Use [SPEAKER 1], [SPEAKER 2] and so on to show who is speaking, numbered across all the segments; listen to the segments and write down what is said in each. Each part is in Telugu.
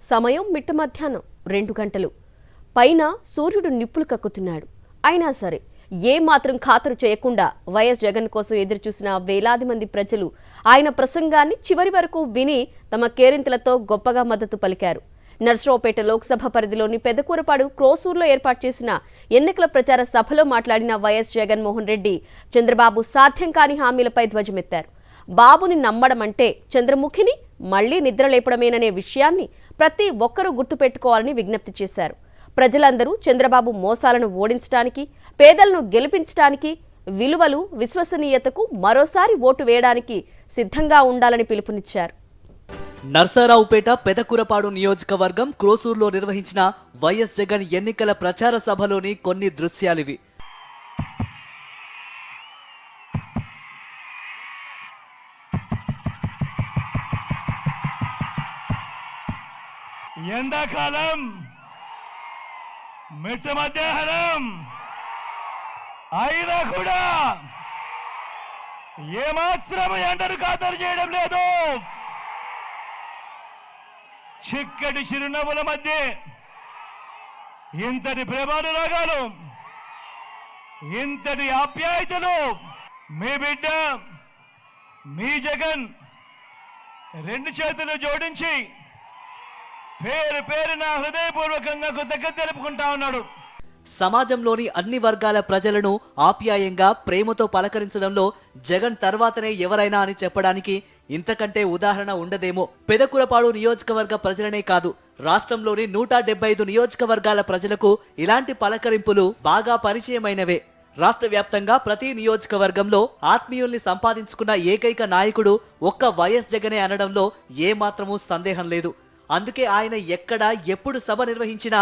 [SPEAKER 1] సమయం మిట్ట మధ్యాహ్నం 2 గంటలు. పైన సూర్యుడు నిప్పులు కక్కుతున్నాడు. అయినా సరే ఏమాత్రం ఖాతరు చేయకుండా వైఎస్ జగన్ కోసం ఎదురుచూసిన వేలాది మంది ప్రజలు ఆయన ప్రసంగాన్ని చివరి వరకు విని తమ కేరింతలతో గొప్పగా మద్దతు పలికారు. నర్సరావుపేట లోక్సభ పరిధిలోని పెదకూరపాడు క్రోసూర్లో ఏర్పాటు చేసిన ఎన్నికల ప్రచార సభలో మాట్లాడిన వైఎస్ జగన్మోహన్ రెడ్డి చంద్రబాబు సాధ్యం కాని హామీలపై ధ్వజమెత్తారు. బాబుని నమ్మడం అంటే చంద్రముఖిని మళ్లీ నిద్రలేపడమేననే విషయాన్ని ప్రతి ఒక్కరూ గుర్తుపెట్టుకోవాలని విజ్ఞప్తి చేశారు. ప్రజలందరూ చంద్రబాబు మోసాలను ఓడించడానికి, పేదలను గెలిపించడానికి, విలువలు, విశ్వసనీయతకు మరోసారి ఓటు వేయడానికి సిద్ధంగా ఉండాలని పిలుపునిచ్చారు.
[SPEAKER 2] నర్సరావుపేట పెదకూరపాడు నియోజకవర్గం క్రోసూర్లో నిర్వహించిన వైఎస్ జగన్ ఎన్నికల ప్రచార సభలోని కొన్ని దృశ్యాలివి.
[SPEAKER 3] ఎండాకాలం మిట్ట మధ్యాహ్నం అయినా కూడా ఏమాత్రం ఎండను ఖాతరు చేయడం లేదు. చిక్కటి చిరునవ్వుల మధ్య ఇంతటి ప్రేమానురాగాలు, ఇంతటి ఆప్యాయతలు మీ బిడ్డ మీ జగన్ రెండు చేతులు జోడించి పేరు పేరున హృదయపూర్వకంగా కృతజ్ఞత తెలుపుకుంటా ఉన్నాడు.
[SPEAKER 2] సమాజంలోని అన్ని వర్గాల ప్రజలను ఆప్యాయంగా ప్రేమతో పలకరించడంలో జగన్ తర్వాతనే ఎవరైనా అని చెప్పడానికి ఇంతకంటే ఉదాహరణ ఉండదేమో. పెదకూరపాడు నియోజకవర్గ ప్రజలనే కాదు, రాష్ట్రంలోని 175 నియోజకవర్గాల ప్రజలకు ఇలాంటి పలకరింపులు బాగా పరిచయమైనవే. రాష్ట్ర వ్యాప్తంగా ప్రతి నియోజకవర్గంలో ఆత్మీయుల్ని సంపాదించుకున్న ఏకైక నాయకుడు ఒక్క వైఎస్ జగనే అనడంలో ఏమాత్రమూ సందేహం లేదు. అందుకే ఆయన ఎక్కడ ఎప్పుడు సభ నిర్వహించినా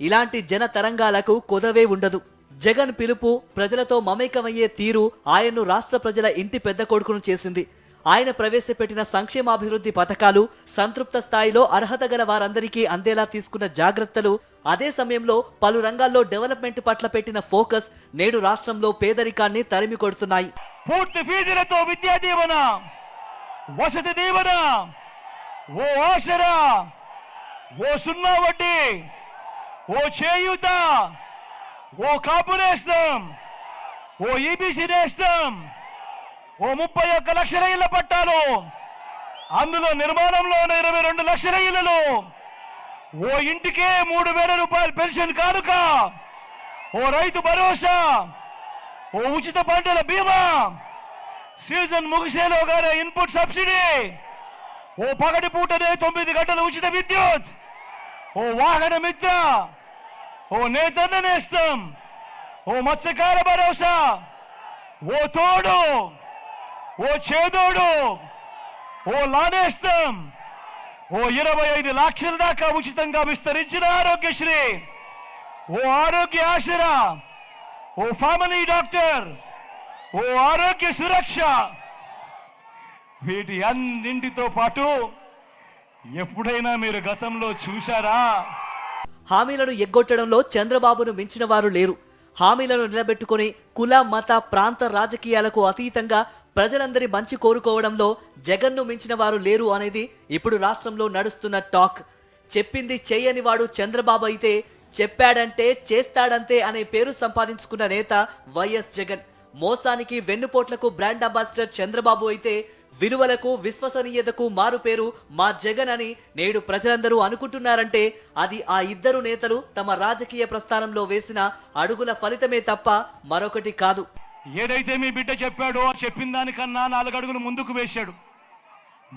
[SPEAKER 2] ఇలాంటి జన తరంగాలకు కొదవే ఉండదు. జగన్ పిలుపు, ప్రజలతో మమేకమయ్యే తీరు ఆయన్ను రాష్ట్ర ప్రజల ఇంటి పెద్ద కొడుకును చేసింది. ఆయన ప్రవేశపెట్టిన సంక్షేమాభివృద్ధి పథకాలు సంతృప్త స్థాయిలో అర్హత గల వారందరికీ అందేలా తీసుకున్న జాగ్రత్తలు, అదే సమయంలో పలు రంగాల్లో డెవలప్మెంట్ పట్ల పెట్టిన ఫోకస్ నేడు రాష్ట్రంలో పేదరికాన్ని తరిమి కొడుతున్నాయి.
[SPEAKER 3] పూర్తి ఫీజులతో విద్యా దీవెన, వసతి దీవెన, ఓ ఆసరా, ఓ సున్నా వడ్డీ, ఓ చేయూత, ఓ కాపు నేస్తం, ఓ ఈబీసీ నేస్తం, ఓ 31 లక్షల ఇళ్ల పట్టాలు, అందులో నిర్మాణంలో 22 లక్షల ఇళ్లలో, ఓ ఇంటికే 3,000 రూపాయలు పెన్షన్ కానుక, ఓ రైతు భరోసా, ఓ ఉచిత పంటల బీమా, సీజన్ ముగిసేలోగానే ఇన్పుట్ సబ్సిడీ, ఓ పగటి పూటనే 9 గంటల ఉచిత విద్యుత్, ఓ వాహన మిత్ర, ఓ నేతన్న నేస్తం, ఓ మత్స్యకార భరోసా, ఓ తోడు, ఓ చేదోడు, ఓ లానేస్తం, ఓ 25 లక్షల దాకా ఉచితంగా విస్తరించిన ఆరోగ్యశ్రీ, ఓ ఆరోగ్య ఆసరా, ఓ ఫ్యామిలీ డాక్టర్, ఓ ఆరోగ్య సురక్ష. వీటి అన్నింటితో పాటు ఎప్పుడైనా మీరు గతంలో చూశారా?
[SPEAKER 2] హామీలను ఎగ్గొట్టడంలో చంద్రబాబును మించిన వారు లేరు. హామీలను నిలబెట్టుకుని కుల, మత, ప్రాంత రాజకీయాలకు అతీతంగా ప్రజలందరి మంచి కోరుకోవడంలో జగన్ను మించిన వారు లేరు అనేది ఇప్పుడు రాష్ట్రంలో నడుస్తున్న టాక్. చెప్పింది చెయ్యని వాడు చంద్రబాబు అయితే, చెప్పాడంటే చేస్తాడంతే అనే పేరు సంపాదించుకున్న నేత వైఎస్ జగన్. మోసానికి, వెన్నుపోట్లకు బ్రాండ్ అంబాసిడర్ చంద్రబాబు అయితే, విలువలకు, విశ్వసనీయతకు మారు పేరు మా జగన్ అని నేడు ప్రజలందరూ అనుకుంటున్నారంటే అది ఆ ఇద్దరు నేతలు తమ రాజకీయ ప్రస్థానంలో వేసిన అడుగుల ఫలితమే తప్ప మరొకటి కాదు.
[SPEAKER 3] ఏదైతే మీ బిడ్డ చెప్పాడో చెప్పిన దానికన్నా 4 అడుగులు ముందుకు వేశాడు.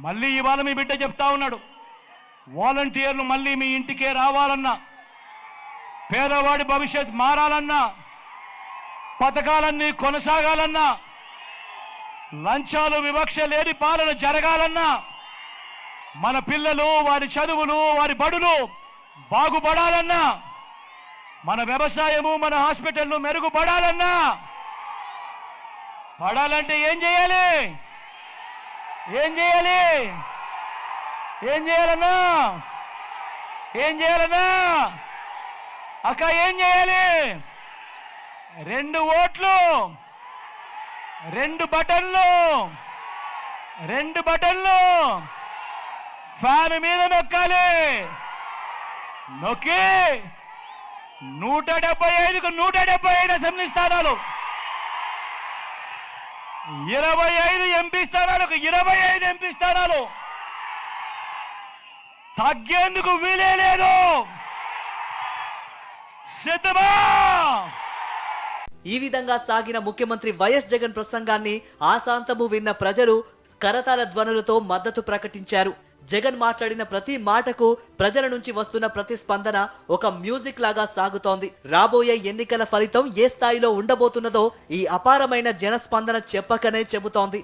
[SPEAKER 3] మళ్ళీ ఇవాళ మీ బిడ్డ చెప్తా ఉన్నాడు, వాలంటీర్లు మళ్ళీ మీ ఇంటికే రావాలన్నా, పేదవాడి భవిష్యత్ మారాలన్నా, పథకాలన్నీ కొనసాగాలన్నా, లంచాలు వివక్ష లేని పాలన జరగాలన్నా, మన పిల్లలు, వారి చదువులు, వారి బడులు బాగుపడాలన్నా, మన వ్యవసాయము, మన హాస్పిటల్ను మెరుగుపడాలన్నా, పడాలంటే ఏం చేయాలి? ఏం చేయాలి? ఏం చేయాలన్నా? ఏం చేయాలన్నా? అక్క ఏం చేయాలి? 2 ఓట్లు, 2 బటన్లు, 2 బటన్లు ఫ్యాన్ మీద నొక్కాలి. నొక్కి 175కు 175 అసెంబ్లీ స్థానాలు, 25 ఎంపీ స్థానాలకు 25 ఎంపీ స్థానాలు, తగ్గేందుకు వీలే లేదు. సిద్ధమా?
[SPEAKER 2] ఈ విధంగా సాగిన ముఖ్యమంత్రి వైఎస్ జగన్ ప్రసంగాన్ని ఆశాంతము విన్న ప్రజలు కరతాళ ధ్వనులతో మద్దతు ప్రకటించారు. జగన్ మాట్లాడిన ప్రతి మాటకు ప్రజల నుంచి వస్తున్న ప్రతిస్పందన ఒక మ్యూజిక్ లాగా సాగుతోంది. రాబోయే ఎన్నికల ఫలితం ఏ స్థాయిలో ఉండబోతున్నదో ఈ అపారమైన జనస్పందన చెప్పకనే చెబుతోంది.